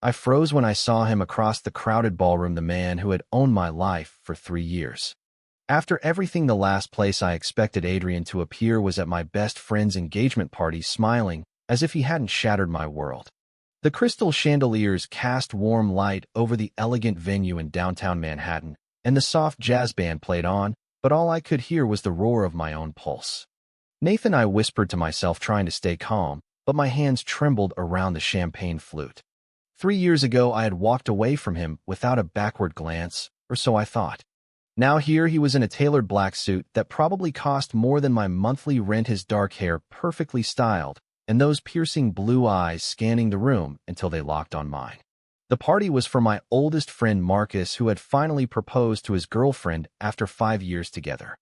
I froze when I saw him across the crowded ballroom, the man who had owned my life for 3 years. After everything, the last place I expected Adrian to appear was at my best friend's engagement party, smiling as if he hadn't shattered my world. The crystal chandeliers cast warm light over the elegant venue in downtown Manhattan, and the soft jazz band played on, but all I could hear was the roar of my own pulse. Nathan, I whispered to myself, trying to stay calm, but my hands trembled around the champagne flute. 3 years ago, I had walked away from him without a backward glance, or so I thought. Now here he was in a tailored black suit that probably cost more than my monthly rent, his dark hair perfectly styled, and those piercing blue eyes scanning the room until they locked on mine. The party was for my oldest friend Marcus, who had finally proposed to his girlfriend after 5 years together.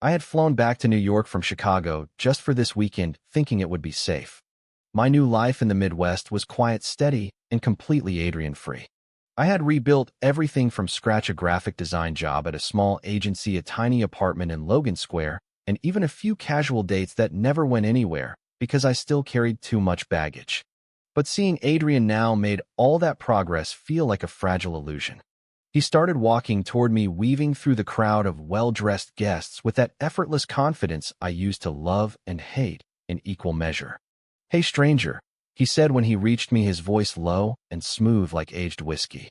I had flown back to New York from Chicago just for this weekend, thinking it would be safe. My new life in the Midwest was quiet, steady, and completely Adrian-free. I had rebuilt everything from scratch: a graphic design job at a small agency, a tiny apartment in Logan Square, and even a few casual dates that never went anywhere because I still carried too much baggage. But seeing Adrian now made all that progress feel like a fragile illusion. He started walking toward me, weaving through the crowd of well-dressed guests with that effortless confidence I used to love and hate in equal measure. "Hey, stranger," he said when he reached me, his voice low and smooth like aged whiskey.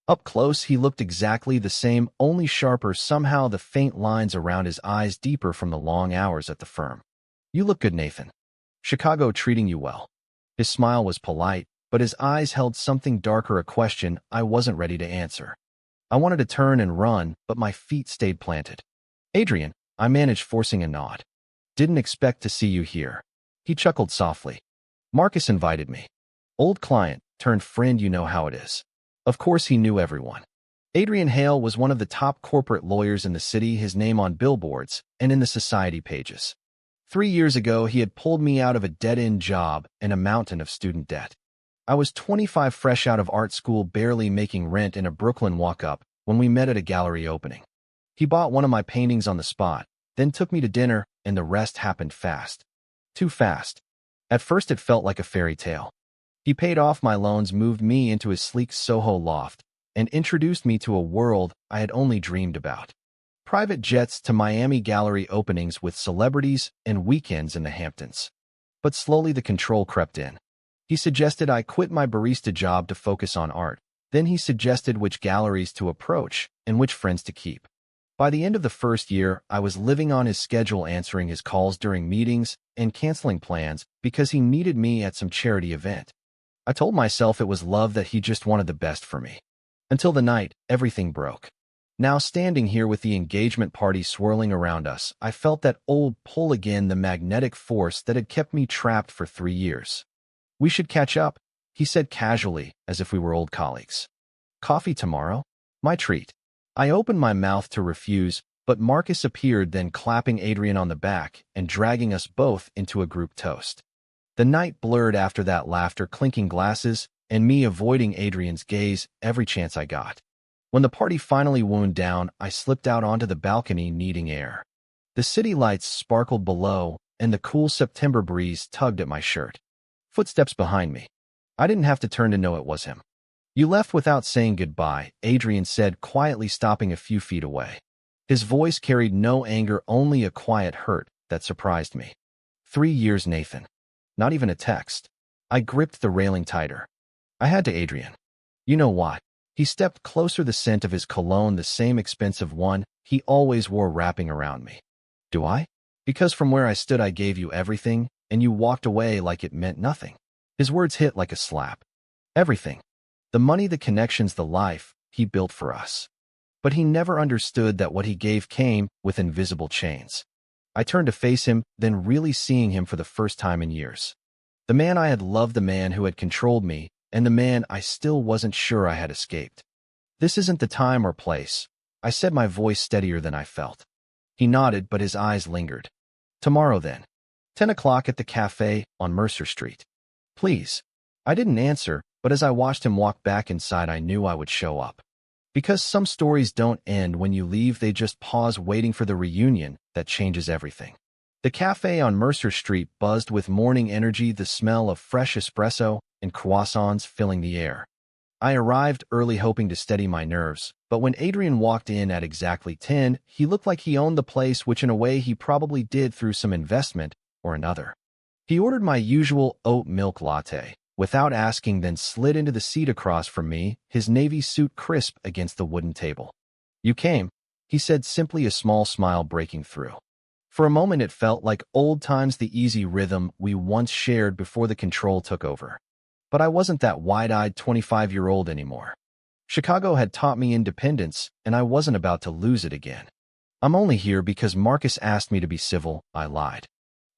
Up close, he looked exactly the same, only sharper, somehow the faint lines around his eyes deeper from the long hours at the firm. "You look good, Nathan. Chicago treating you well?" His smile was polite, but his eyes held something darker, a question I wasn't ready to answer. I wanted to turn and run, but my feet stayed planted. "Adrian," I managed, forcing a nod. "Didn't expect to see you here." He chuckled softly. "Marcus invited me. Old client turned friend, you know how it is." Of course he knew everyone. Adrian Hale was one of the top corporate lawyers in the city, his name on billboards and in the society pages. 3 years ago, he had pulled me out of a dead-end job and a mountain of student debt. I was 25, fresh out of art school, barely making rent in a Brooklyn walk-up when we met at a gallery opening. He bought one of my paintings on the spot, then took me to dinner, and the rest happened fast. Too fast. At first it felt like a fairy tale. He paid off my loans, moved me into his sleek Soho loft, and introduced me to a world I had only dreamed about. Private jets to Miami, gallery openings with celebrities, and weekends in the Hamptons. But slowly the control crept in. He suggested I quit my barista job to focus on art. Then he suggested which galleries to approach and which friends to keep. By the end of the first year, I was living on his schedule, answering his calls during meetings and canceling plans because he needed me at some charity event. I told myself it was love, that he just wanted the best for me. Until the night everything broke. Now, standing here with the engagement party swirling around us, I felt that old pull again, the magnetic force that had kept me trapped for 3 years. "We should catch up," he said casually, as if we were old colleagues. "Coffee tomorrow?" My treat. I opened my mouth to refuse, but Marcus appeared, then clapping Adrian on the back and dragging us both into a group toast. The night blurred after that, laughter, clinking glasses, and me avoiding Adrian's gaze every chance I got. When the party finally wound down, I slipped out onto the balcony, needing air. The city lights sparkled below, and the cool September breeze tugged at my shirt. Footsteps behind me. I didn't have to turn to know it was him. "You left without saying goodbye," Adrian said, quietly, stopping a few feet away. His voice carried no anger, only a quiet hurt that surprised me. 3 years, Nathan. Not even a text. I gripped the railing tighter. I had to, Adrian. "You know what?" He stepped closer, the scent of his cologne, the same expensive one he always wore, wrapping around me. "Do I? Because from where I stood I gave you everything, and you walked away like it meant nothing." His words hit like a slap. Everything. The money, the connections, the life he built for us. But he never understood that what he gave came with invisible chains. I turned to face him, then really seeing him for the first time in years. The man I had loved, the man who had controlled me, and the man I still wasn't sure I had escaped. "This isn't the time or place," I said, my voice steadier than I felt. He nodded, but his eyes lingered. "Tomorrow then. 10 o'clock at the cafe on Mercer Street. Please." I didn't answer, but as I watched him walk back inside, I knew I would show up. Because some stories don't end when you leave, they just pause, waiting for the reunion that changes everything. The cafe on Mercer Street buzzed with morning energy, the smell of fresh espresso and croissants filling the air. I arrived early hoping to steady my nerves, but when Adrian walked in at exactly 10, he looked like he owned the place, which in a way he probably did through some investment or another. He ordered my usual oat milk latte, without asking, then slid into the seat across from me, his navy suit crisp against the wooden table. "You came," he said, simply, a small smile breaking through. For a moment it felt like old times, the easy rhythm we once shared before the control took over. But I wasn't that wide-eyed 25-year-old anymore. Chicago had taught me independence, and I wasn't about to lose it again. "I'm only here because Marcus asked me to be civil," I lied.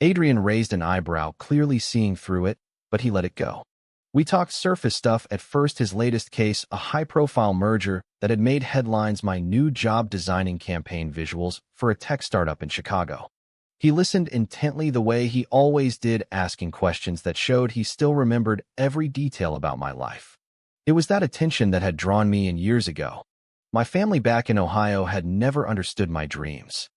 Adrian raised an eyebrow, clearly seeing through it, but he let it go. We talked surface stuff at first, his latest case, a high-profile merger that had made headlines, my new job designing campaign visuals for a tech startup in Chicago. He listened intently, the way he always did, asking questions that showed he still remembered every detail about my life. It was that attention that had drawn me in years ago. My family back in Ohio had never understood my dreams.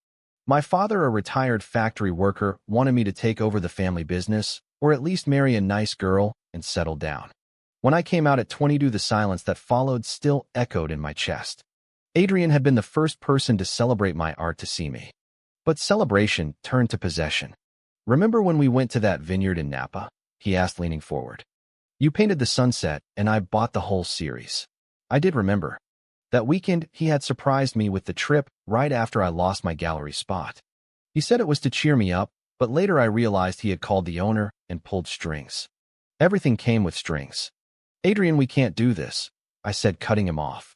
My father, a retired factory worker, wanted me to take over the family business, or at least marry a nice girl and settle down. When I came out at 22, the silence that followed still echoed in my chest. Adrian had been the first person to celebrate my art, to see me. But celebration turned to possession. "Remember when we went to that vineyard in Napa?" he asked, leaning forward. "You painted the sunset, and I bought the whole series." I did remember. That weekend, he had surprised me with the trip right after I lost my gallery spot. He said it was to cheer me up, but later I realized he had called the owner and pulled strings. Everything came with strings. "Adrian, we can't do this," I said, cutting him off.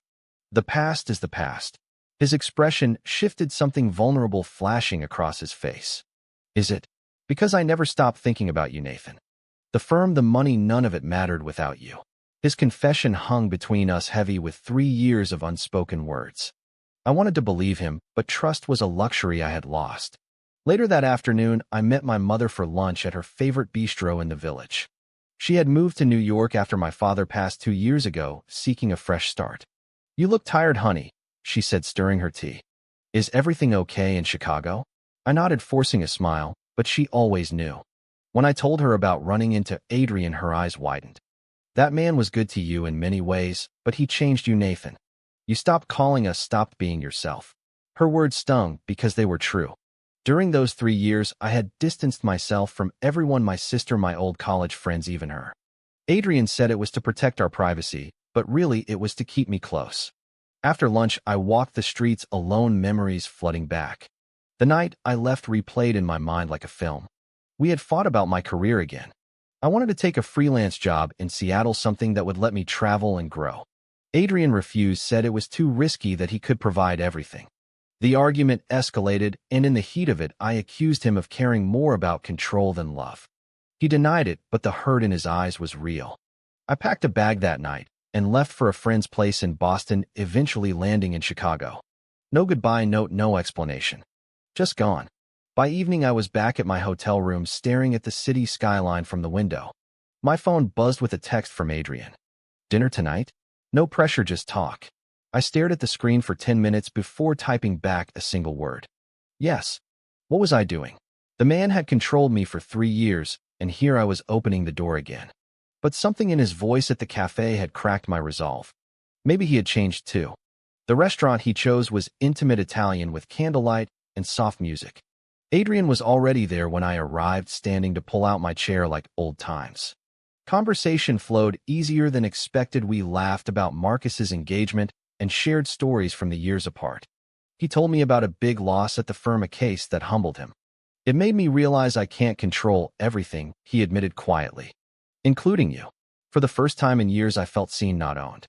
"The past is the past." His expression shifted, something vulnerable flashing across his face. "Is it? Because I never stopped thinking about you, Nathan. The firm, the money, none of it mattered without you." His confession hung between us, heavy with 3 years of unspoken words. I wanted to believe him, but trust was a luxury I had lost. Later that afternoon, I met my mother for lunch at her favorite bistro in the village. She had moved to New York after my father passed 2 years ago, seeking a fresh start. "You look tired, honey," she said, stirring her tea. "Is everything okay in Chicago?" I nodded, forcing a smile, but she always knew. When I told her about running into Adrian, her eyes widened. "That man was good to you in many ways, but he changed you, Nathan. You stopped calling us, stopped being yourself." Her words stung because they were true. During those 3 years, I had distanced myself from everyone, my sister, my old college friends, even her. Adrian said it was to protect our privacy, but really it was to keep me close. After lunch, I walked the streets alone, memories flooding back. The night I left replayed in my mind like a film. We had fought about my career again. I wanted to take a freelance job in Seattle, something that would let me travel and grow. Adrian refused, said it was too risky, that he could provide everything. The argument escalated, and in the heat of it, I accused him of caring more about control than love. He denied it, but the hurt in his eyes was real. I packed a bag that night and left for a friend's place in Boston, eventually landing in Chicago. No goodbye note, no explanation. Just gone. By evening, I was back at my hotel room, staring at the city skyline from the window. My phone buzzed with a text from Adrian. "Dinner tonight? No pressure, just talk." I stared at the screen for 10 minutes before typing back a single word. Yes. What was I doing? The man had controlled me for 3 years, and here I was opening the door again. But something in his voice at the cafe had cracked my resolve. Maybe he had changed too. The restaurant he chose was intimate Italian with candlelight and soft music. Adrian was already there when I arrived, standing to pull out my chair like old times. Conversation flowed easier than expected. We laughed about Marcus's engagement and shared stories from the years apart. He told me about a big loss at the firm, a case that humbled him. "It made me realize I can't control everything," he admitted quietly. "Including you." For the first time in years, I felt seen, not owned.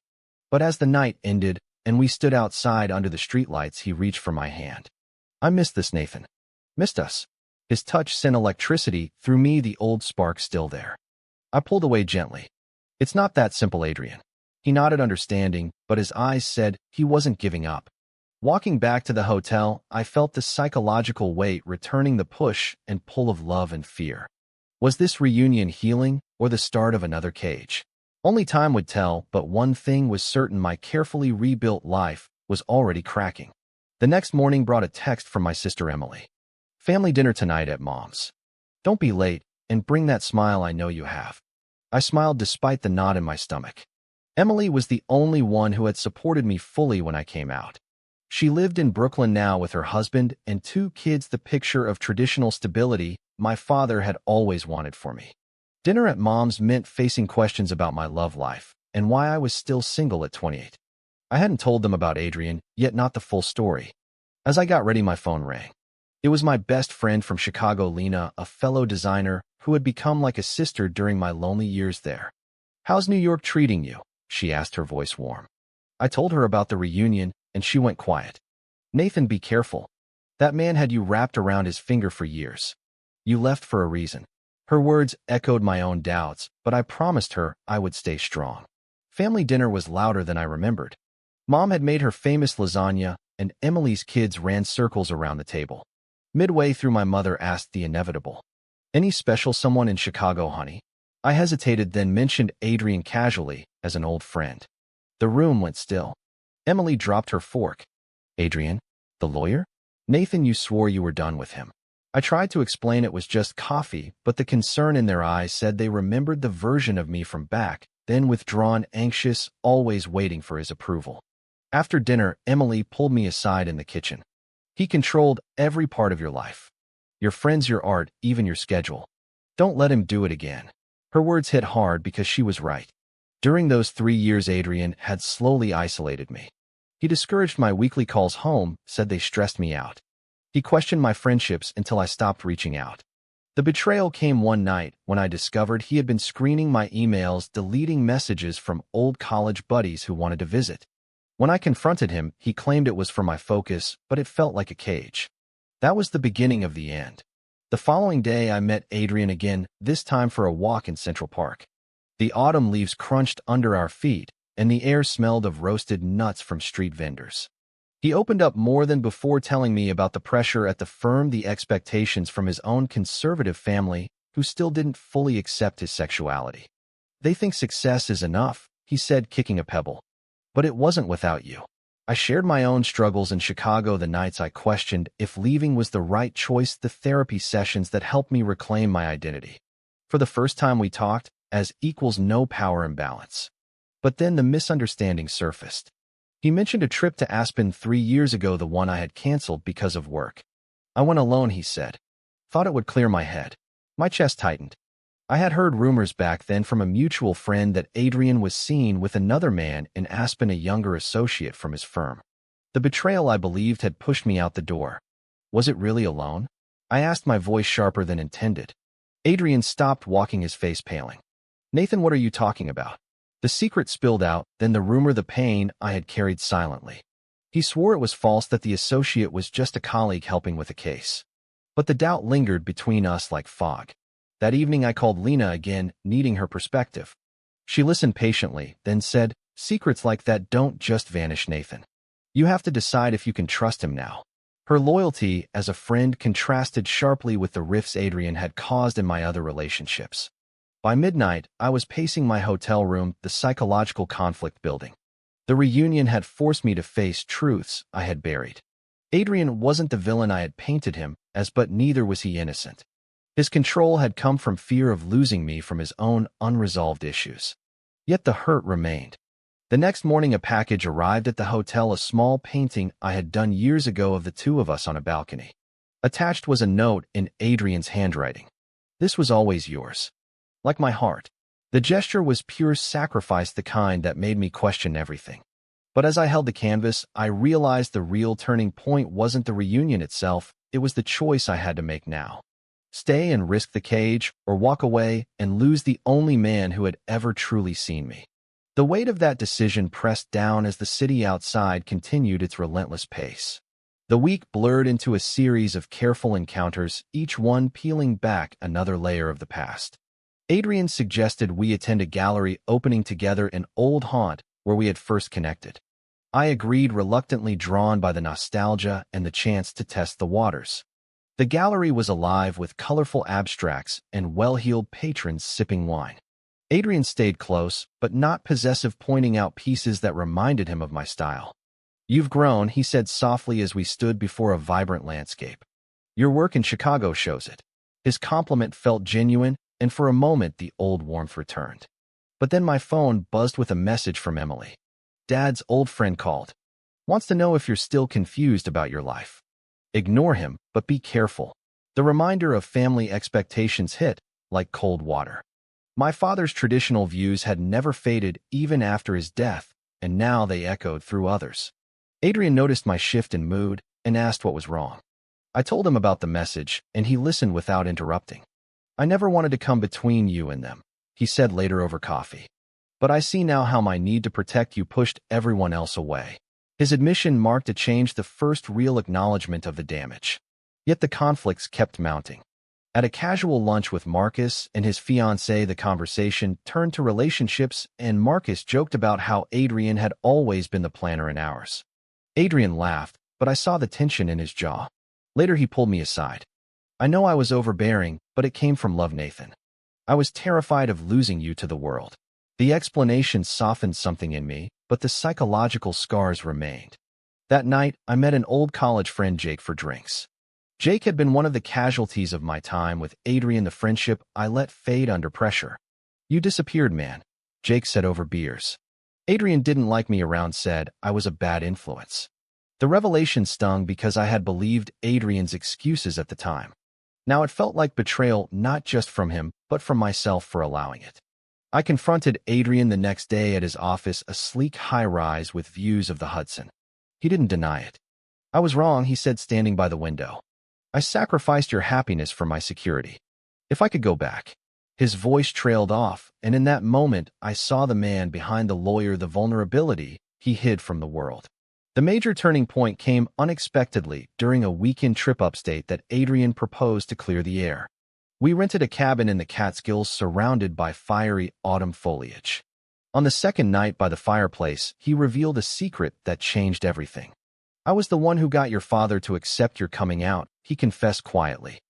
But as the night ended and we stood outside under the streetlights, he reached for my hand. "I missed this, Nathan." "Missed us." His touch sent electricity through me, the old spark still there. I pulled away gently. "It's not that simple, Adrian." He nodded, understanding, but his eyes said he wasn't giving up. Walking back to the hotel, I felt the psychological weight returning, the push and pull of love and fear. Was this reunion healing or the start of another cage? Only time would tell, but one thing was certain: my carefully rebuilt life was already cracking. The next morning brought a text from my sister Emily. "Family dinner tonight at Mom's. Don't be late, and bring that smile I know you have." I smiled despite the knot in my stomach. Emily was the only one who had supported me fully when I came out. She lived in Brooklyn now with her husband and 2 kids, the picture of traditional stability my father had always wanted for me. Dinner at Mom's meant facing questions about my love life and why I was still single at 28. I hadn't told them about Adrian, yet not the full story. As I got ready, my phone rang. It was my best friend from Chicago, Lena, a fellow designer who had become like a sister during my lonely years there. "How's New York treating you?" she asked, her voice warm. I told her about the reunion, and she went quiet. "Nathan, be careful. That man had you wrapped around his finger for years. You left for a reason." Her words echoed my own doubts, but I promised her I would stay strong. Family dinner was louder than I remembered. Mom had made her famous lasagna, and Emily's kids ran circles around the table. Midway through, my mother asked the inevitable, "Any special someone in Chicago, honey?" I hesitated, then mentioned Adrian casually as an old friend. The room went still. Emily dropped her fork. "Adrian? The lawyer? Nathan, you swore you were done with him." I tried to explain it was just coffee, but the concern in their eyes said they remembered the version of me from back, then withdrawn, anxious, always waiting for his approval. After dinner, Emily pulled me aside in the kitchen. "He controlled every part of your life. Your friends, your art, even your schedule. Don't let him do it again." Her words hit hard because she was right. During those 3 years, Adrian had slowly isolated me. He discouraged my weekly calls home, said they stressed me out. He questioned my friendships until I stopped reaching out. The betrayal came one night when I discovered he had been screening my emails, deleting messages from old college buddies who wanted to visit. When I confronted him, he claimed it was for my focus, but it felt like a cage. That was the beginning of the end. The following day, I met Adrian again, this time for a walk in Central Park. The autumn leaves crunched under our feet, and the air smelled of roasted nuts from street vendors. He opened up more than before, telling me about the pressure at the firm, the expectations from his own conservative family, who still didn't fully accept his sexuality. "They think success is enough," he said, kicking a pebble. "But it wasn't without you." I shared my own struggles in Chicago, the nights I questioned if leaving was the right choice, the therapy sessions that helped me reclaim my identity. For the first time, we talked as equals, no power imbalance. But then the misunderstanding surfaced. He mentioned a trip to Aspen 3 years ago, the one I had canceled because of work. "I went alone," he said. "Thought it would clear my head." My chest tightened. I had heard rumors back then from a mutual friend that Adrian was seen with another man in Aspen, a younger associate from his firm. The betrayal, I believed, had pushed me out the door. Was it really alone? I asked, my voice sharper than intended. Adrian stopped walking, his face paling. "Nathan, what are you talking about?" The secret spilled out, then the rumor, the pain I had carried silently. He swore it was false, that the associate was just a colleague helping with a case. But the doubt lingered between us like fog. That evening I called Lena again, needing her perspective. She listened patiently, then said, "Secrets like that don't just vanish, Nathan. You have to decide if you can trust him now." Her loyalty as a friend contrasted sharply with the rifts Adrian had caused in my other relationships. By midnight, I was pacing my hotel room, the psychological conflict building. The reunion had forced me to face truths I had buried. Adrian wasn't the villain I had painted him as, but neither was he innocent. His control had come from fear of losing me, from his own unresolved issues. Yet the hurt remained. The next morning, a package arrived at the hotel, a small painting I had done years ago of the two of us on a balcony. Attached was a note in Adrian's handwriting. "This was always yours." Like my heart. The gesture was pure sacrifice, the kind that made me question everything. But as I held the canvas, I realized the real turning point wasn't the reunion itself, it was the choice I had to make now. Stay and risk the cage, or walk away and lose the only man who had ever truly seen me. The weight of that decision pressed down as the city outside continued its relentless pace. The week blurred into a series of careful encounters, each one peeling back another layer of the past. Adrian suggested we attend a gallery opening together, an old haunt where we had first connected. I agreed, reluctantly, drawn by the nostalgia and the chance to test the waters. The gallery was alive with colorful abstracts and well-heeled patrons sipping wine. Adrian stayed close, but not possessive, pointing out pieces that reminded him of my style. "You've grown," he said softly as we stood before a vibrant landscape. "Your work in Chicago shows it." His compliment felt genuine, and for a moment the old warmth returned. But then my phone buzzed with a message from Emily. Dad's old friend called. Wants to know if you're still confused about your life. Ignore him, but be careful. The reminder of family expectations hit like cold water. My father's traditional views had never faded even after his death, and now they echoed through others. Adrian noticed my shift in mood and asked what was wrong. I told him about the message, and he listened without interrupting. I never wanted to come between you and them, he said later over coffee. But I see now how my need to protect you pushed everyone else away. His admission marked a change, the first real acknowledgement of the damage. Yet the conflicts kept mounting. At a casual lunch with Marcus and his fiancée, the conversation turned to relationships, and Marcus joked about how Adrian had always been the planner in ours. Adrian laughed, but I saw the tension in his jaw. Later he pulled me aside. I know I was overbearing, but it came from love, Nathan. I was terrified of losing you to the world. The explanation softened something in me, but the psychological scars remained. That night, I met an old college friend, Jake, for drinks. Jake had been one of the casualties of my time with Adrian, the friendship I let fade under pressure. You disappeared, man, Jake said over beers. Adrian didn't like me around, said I was a bad influence. The revelation stung because I had believed Adrian's excuses at the time. Now it felt like betrayal, not just from him, but from myself for allowing it. I confronted Adrian the next day at his office, a sleek high-rise with views of the Hudson. He didn't deny it. I was wrong, he said, standing by the window. I sacrificed your happiness for my security. If I could go back. His voice trailed off, and in that moment, I saw the man behind the lawyer, the vulnerability he hid from the world. The major turning point came unexpectedly during a weekend trip upstate that Adrian proposed to clear the air. We rented a cabin in the Catskills surrounded by fiery autumn foliage. On the second night by the fireplace, he revealed a secret that changed everything. I was the one who got your father to accept your coming out, he confessed quietly.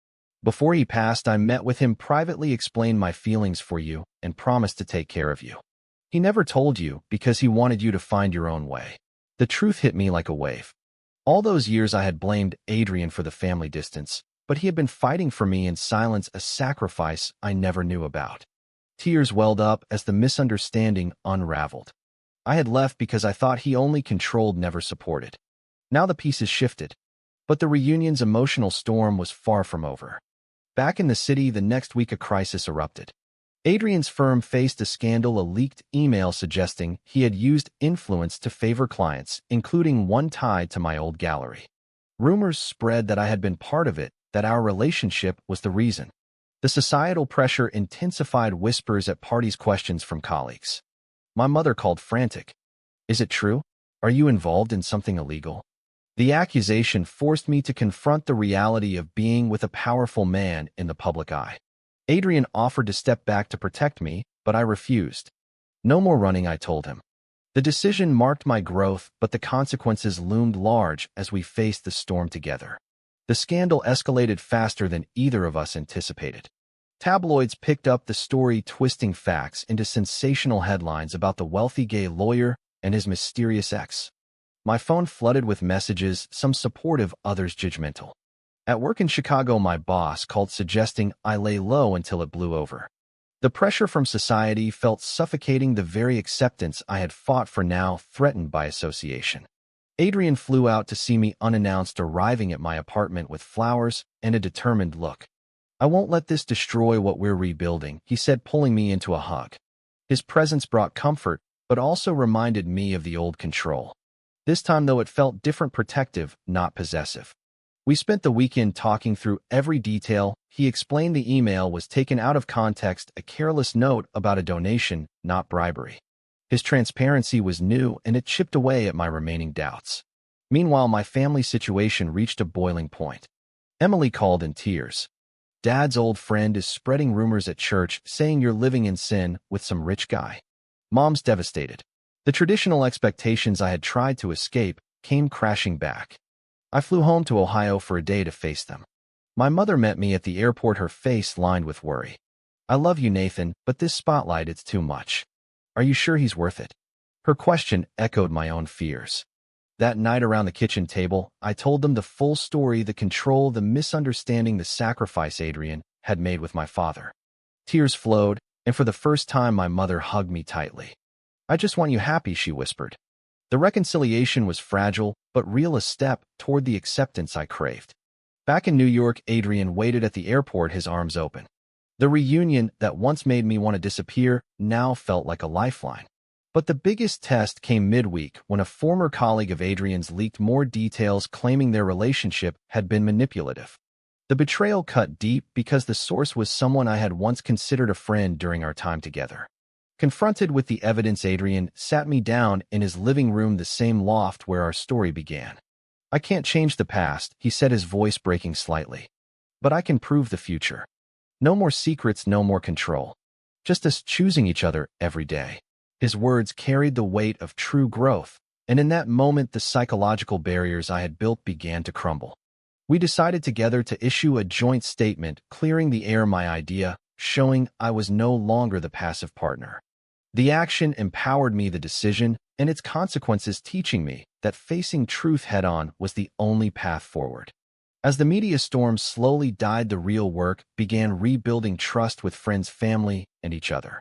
Before he passed, I met with him privately, explained my feelings for you, and promised to take care of you. He never told you because he wanted you to find your own way. The truth hit me like a wave. All those years I had blamed Adrian for the family distance, but he had been fighting for me in silence, a sacrifice I never knew about. Tears welled up as the misunderstanding unraveled. I had left because I thought he only controlled, never supported. Now the pieces shifted. But the reunion's emotional storm was far from over. Back in the city the next week, a crisis erupted. Adrian's firm faced a scandal, a leaked email suggesting he had used influence to favor clients, including one tied to my old gallery. Rumors spread that I had been part of it, that our relationship was the reason. The societal pressure intensified, whispers at parties, questions from colleagues. My mother called frantic. Is it true? Are you involved in something illegal? The accusation forced me to confront the reality of being with a powerful man in the public eye. Adrian offered to step back to protect me, but I refused. No more running, I told him. The decision marked my growth, but the consequences loomed large as we faced the storm together. The scandal escalated faster than either of us anticipated. Tabloids picked up the story, twisting facts into sensational headlines about the wealthy gay lawyer and his mysterious ex. My phone flooded with messages, some supportive, others judgmental. At work in Chicago, my boss called, suggesting I lay low until it blew over. The pressure from society felt suffocating, the very acceptance I had fought for now threatened by association. Adrian flew out to see me unannounced, arriving at my apartment with flowers and a determined look. I won't let this destroy what we're rebuilding, he said, pulling me into a hug. His presence brought comfort, but also reminded me of the old control. This time, though, it felt different, protective, not possessive. We spent the weekend talking through every detail. He explained the email was taken out of context, a careless note about a donation, not bribery. His transparency was new, and it chipped away at my remaining doubts. Meanwhile, my family situation reached a boiling point. Emily called in tears. Dad's old friend is spreading rumors at church, saying you're living in sin with some rich guy. Mom's devastated. The traditional expectations I had tried to escape came crashing back. I flew home to Ohio for a day to face them. My mother met me at the airport, her face lined with worry. I love you, Nathan, but this spotlight, it's too much. Are you sure he's worth it? Her question echoed my own fears. That night around the kitchen table, I told them the full story, the control, the misunderstanding, the sacrifice Adrian had made with my father. Tears flowed, and for the first time my mother hugged me tightly. "I just want you happy," she whispered. The reconciliation was fragile, but real, a step toward the acceptance I craved. Back in New York, Adrian waited at the airport, his arms open. The reunion that once made me want to disappear now felt like a lifeline. But the biggest test came midweek when a former colleague of Adrian's leaked more details claiming their relationship had been manipulative. The betrayal cut deep because the source was someone I had once considered a friend during our time together. Confronted with the evidence, Adrian sat me down in his living room, the same loft where our story began. "I can't change the past," he said, his voice breaking slightly. "But I can prove the future. No more secrets, no more control. Just us choosing each other every day." His words carried the weight of true growth, and in that moment the psychological barriers I had built began to crumble. We decided together to issue a joint statement, clearing the air, my idea, showing I was no longer the passive partner. The action empowered me, the decision, and its consequences teaching me that facing truth head-on was the only path forward. As the media storm slowly died, the real work began, rebuilding trust with friends, family, and each other.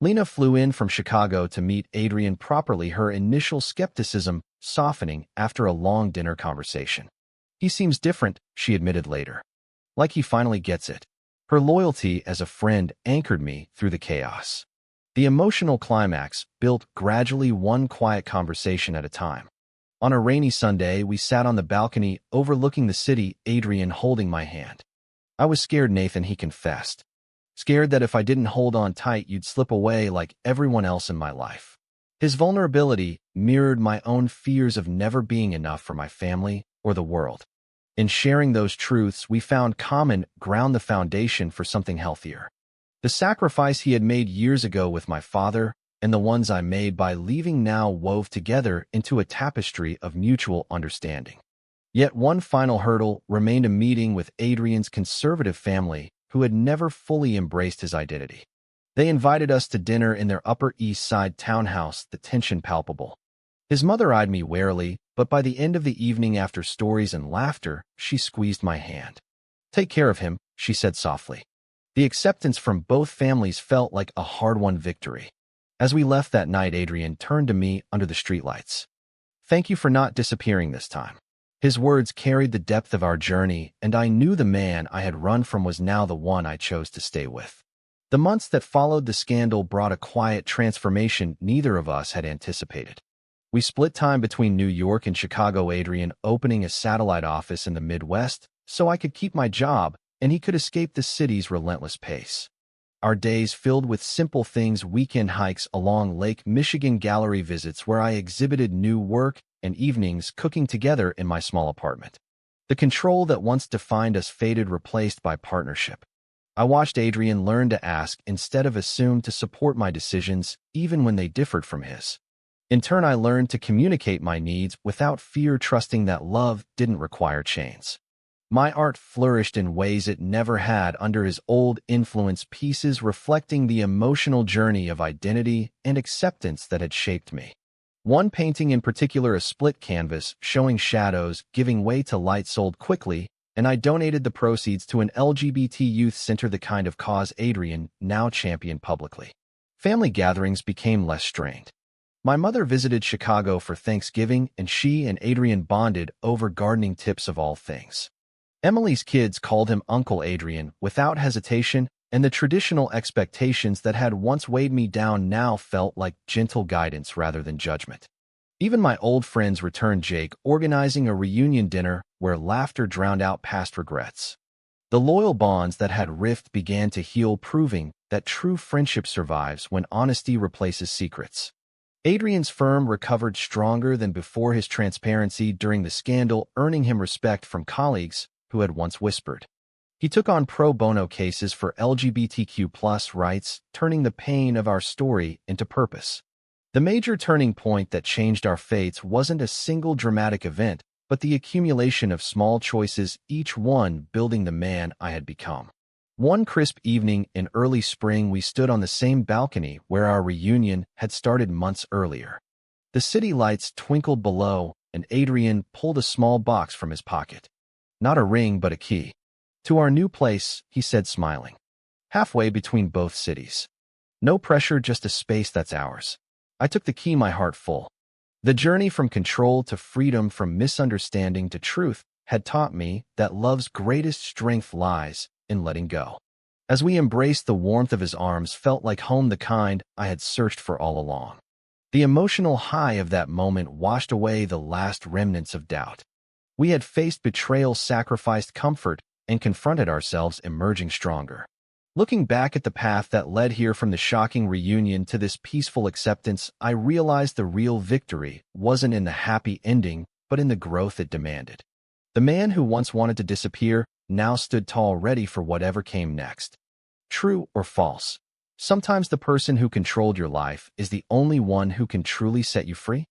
Lena flew in from Chicago to meet Adrian properly, her initial skepticism softening after a long dinner conversation. "He seems different," she admitted later. "Like he finally gets it." Her loyalty as a friend anchored me through the chaos. The emotional climax built gradually, one quiet conversation at a time. On a rainy Sunday, we sat on the balcony overlooking the city, Adrian holding my hand. "I was scared, Nathan," he confessed. "Scared that if I didn't hold on tight, you'd slip away like everyone else in my life." His vulnerability mirrored my own fears of never being enough for my family or the world. In sharing those truths, we found common ground, the foundation for something healthier. The sacrifice he had made years ago with my father and the ones I made by leaving now wove together into a tapestry of mutual understanding. Yet one final hurdle remained: a meeting with Adrian's conservative family, who had never fully embraced his identity. They invited us to dinner in their Upper East Side townhouse, the tension palpable. His mother eyed me warily, but by the end of the evening, after stories and laughter, she squeezed my hand. "Take care of him," she said softly. The acceptance from both families felt like a hard-won victory. As we left that night, Adrian turned to me under the streetlights. "Thank you for not disappearing this time." His words carried the depth of our journey, and I knew the man I had run from was now the one I chose to stay with. The months that followed the scandal brought a quiet transformation neither of us had anticipated. We split time between New York and Chicago, Adrian opening a satellite office in the Midwest so I could keep my job and he could escape the city's relentless pace. Our days filled with simple things: weekend hikes along Lake Michigan, gallery visits where I exhibited new work, and evenings cooking together in my small apartment. The control that once defined us faded, replaced by partnership. I watched Adrian learn to ask instead of assume, to support my decisions even when they differed from his. In turn, I learned to communicate my needs without fear, trusting that love didn't require chains. My art flourished in ways it never had under his old influence, pieces reflecting the emotional journey of identity and acceptance that had shaped me. One painting in particular, a split canvas showing shadows giving way to light, sold quickly, and I donated the proceeds to an LGBT youth center, the kind of cause Adrian now championed publicly. Family gatherings became less strained. My mother visited Chicago for Thanksgiving, and she and Adrian bonded over gardening tips of all things. Emily's kids called him Uncle Adrian without hesitation, and the traditional expectations that had once weighed me down now felt like gentle guidance rather than judgment. Even my old friends returned, Jake organizing a reunion dinner where laughter drowned out past regrets. The loyal bonds that had rifted began to heal, proving that true friendship survives when honesty replaces secrets. Adrian's firm recovered stronger than before, his transparency during the scandal earning him respect from colleagues who had once whispered. He took on pro bono cases for LGBTQ+ rights, turning the pain of our story into purpose. The major turning point that changed our fates wasn't a single dramatic event, but the accumulation of small choices, each one building the man I had become. One crisp evening in early spring, we stood on the same balcony where our reunion had started months earlier. The city lights twinkled below, and Adrian pulled a small box from his pocket. Not a ring, but a key. "To our new place," he said, smiling. "Halfway between both cities." No pressure, just a space that's ours. I took the key, my heart full. The journey from control to freedom, from misunderstanding to truth, had taught me that love's greatest strength lies in letting go. As we embraced, the warmth of his arms felt like home, the kind I had searched for all along. The emotional high of that moment washed away the last remnants of doubt. We had faced betrayal, sacrificed comfort, and confronted ourselves, emerging stronger. Looking back at the path that led here, from the shocking reunion to this peaceful acceptance, I realized the real victory wasn't in the happy ending, but in the growth it demanded. The man who once wanted to disappear now stood tall, ready for whatever came next. True or false? Sometimes the person who controlled your life is the only one who can truly set you free.